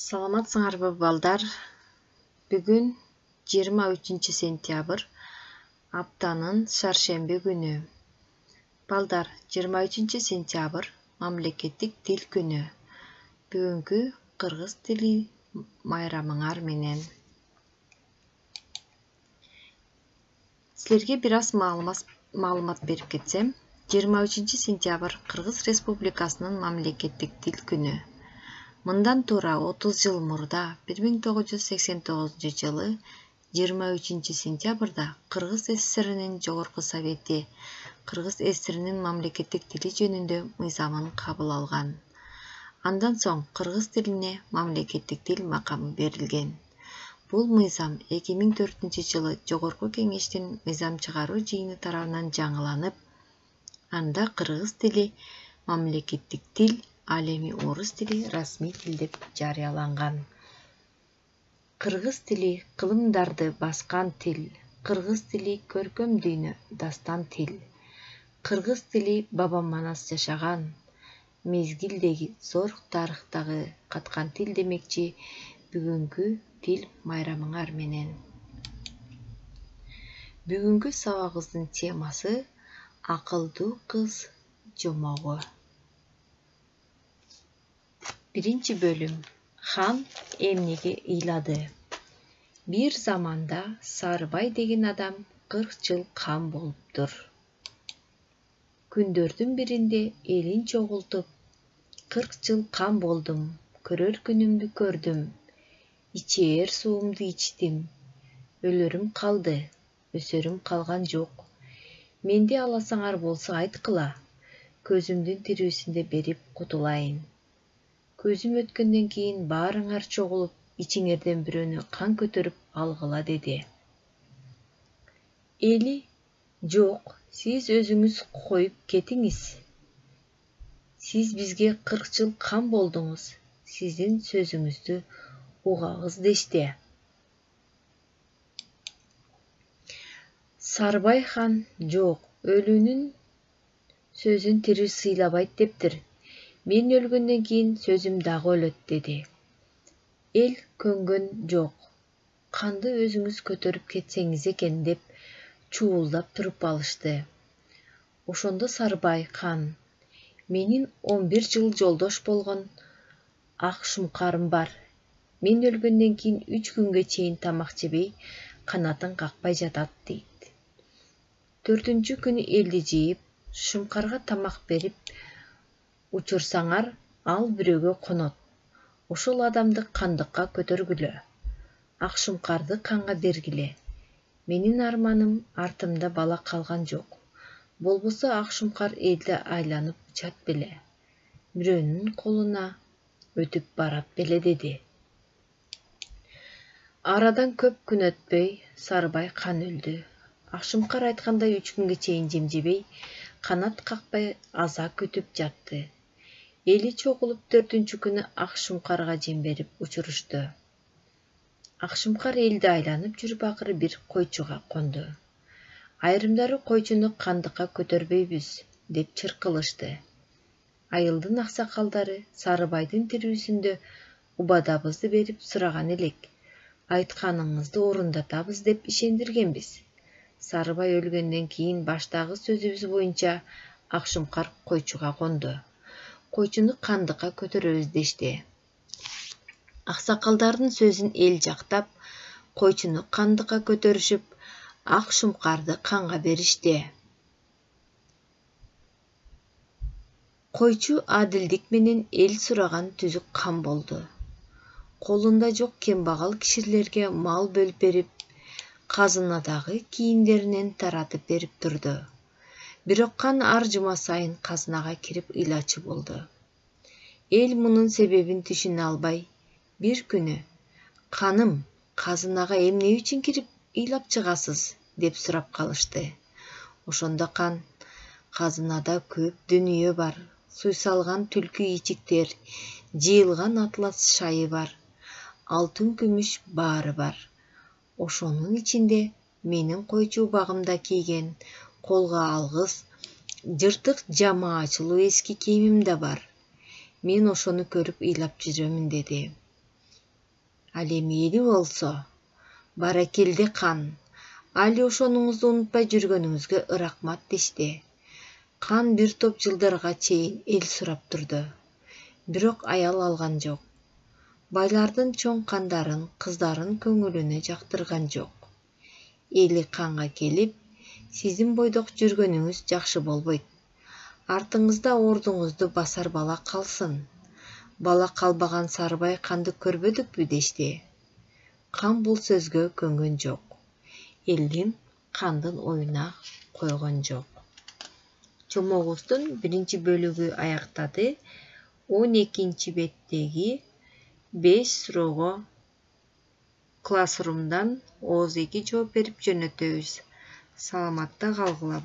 Саламатсыңарбы балдар? Бүгүн 23 сентябрь, аптанын шаршемби күнү. Балдар, 23 сентябрь мамлекеттик тил күнү. Бүгүнкү кыргыз тили майрамыңар менен. Силерге бир аз маалымат берип кетсем, 23 сентябрь Кыргыз Республикасынын мамлекеттик тил күнү. Мындан туура 30 жыл мурда 1989 жылы 23 сентябрда Кыргыз СССРинин Жогорку Совети Кыргыз СССРинин мамлекеттик тили жөнүндө мыйзамын кабыл алган. Андан соң кыргыз тилине мамлекеттик тил макамы берилген. Бул мыйзам 2004 жылы Жогорку Кеңештин мыйзам чыгаруу жыйыны тарабынан жаңыланып, анда кыргыз тили мамлекеттик тил, ал эми орус тили расмий тил деп жарыяланган. Кыргыз тили кылымдарды баскан тил, кыргыз тили көркөм дүйнө дастан тил. Кыргыз тили Баба Манас жашаган мезгилдеги зор тарыхтагы каткан тил демекчи бүгүнкү тил майрамыңар менен. Бүгүнкү сабагыбыздын темасы акылдуу кыз жомогу. Биринчи бөлүм. Хан эмнеге ыйлады? Бир заманда Сарыбай деген адам 40 жыл кан болуптур. Күндөрдүн биринде элин чогултуп, 40 жыл кан болдум, көрөр күнүмдү көрдүм, ичээр суумду ичтим, өлөрүм калды, өсөрүм калган жок. Менде аласаңар болсо айткыла, көзүмдүн тирүүсүндө берип кутулайын. Көзүм өткөндөн кийин баарыңар чогулуп, ичиңерден бирөөнү кан көтөрүп алгыла деди. Эли, жок, сиз өзүңүз коюп кетиңиз. Сиз бизге 40 жыл кан болдуңуз, сиздин сөзүңүздү угабыз дешти. Сарыбай хан, жок, өлүүнүн сөзүн тирүү сыйлабайт дептир. Мен өлгөндөн кийин сөзүм дагы өлөт деди. Эл көнгөн жок. Канды өзүңүз көтөрүп кетсеңиз экен деп чуулдап туруп алышты. Ошондо Сарыбай хан, менин 11 жыл жолдош болгон ак шумкарым бар. Мен өлгөндөн кийин 3 күнгө чейин тамак жебей, канатын какпай жатат дейт. 4-күнү элди жыйып, шумкарга тамак берип учурсаңар, ал бирөөгө конот. Ошол адамды кандыкка көтөргүлө. Ак шумкарды канга бергиле. Менин арманым артымда бала калган жок. Болбосо ак шумкар элди айланып учат беле. Бирөөнүн колуна өтүп барат беле деди. Арадан көп күн өтпөй Сарыбай хан өлдү. Ак шумкар айткандай 3 күнгө чейин жем жебей, канат какпай аза күтүп жатты. Эли чогулуп 4-күнү ак шумкарга жем берип учурушту. Ак шумкар элди айланып жүрүп акыры бир койчуга конду. Айрымдары койчуну кандыкка көтөрбөйбүз деп чыркылышты. Айылдын аксакалдары Сарыбайдын тирүүсүндө убадабызды берип сураган элек. Айтканыңызды орундатабыз деп ишендиргенбиз. Сарыбай өлгөндөн кийин баштагы сөзүбүз боюнча ак шумкар койчуга конду. Койчуну кандыкка көтөрөбүз дешти. Аксакалдардын сөзүн эл жактап, койчуну кандыкка көтөрүшүп, ак шумкарды канга беришти. Койчу адилдик менен эл сураган түзүк кан болду. Колунда жок кембагал кишилерге мал бөлүп берип, казынадагы кийимдеринен таратып берип турду. Бирок кан ар жума сайын казынага кирип ыйлачу болду. Эл мунун себебин түшүнө албай, бир күнү «Каным, казынага эмне үчүн кирип ыйлап чыгасыз?» деп сурап калышты. Ошондо кан, казынада көп дүнүйө бар, суйсалган түлкү ичиктер, жыйылган атлас шайы бар, алтын күмүш баары бар. Ошонун ичинде менин койчу багымда кийген колго алгыс, жыртык жамаачылуу эски кийимим да бар. Мен ошону көрүп ыйлап жүрөмүн деди. Ал эми эли болсо, баракелде Кан. Али ошонуңузду унутпай жүргөнүңүзгө ырахмат дешти. Кан бир топ жылдарга чейин эл сурап турду. Бирок аял алган жок. Байлардын чоң кандарын, кыздарын көңүлүнө жактырган жок. Эли Канга келип, сиздин бойдок жүргөнүңүз жакшы болбойт. Артыңызда ордуңузду басар бала калсын. Бала калбаган Сарыбай Канды көрбөдүкпү дешти. Кан бул сөзгө көнгөн жок. Элдин Кандын оюна койгон жок. Чомогубуздун 1 бөлүгү аяктады. 12 беттеги 5 суроого Classroom'dan ооз 2 жооп берип жөнөтөбүз. Саламатта калгыла.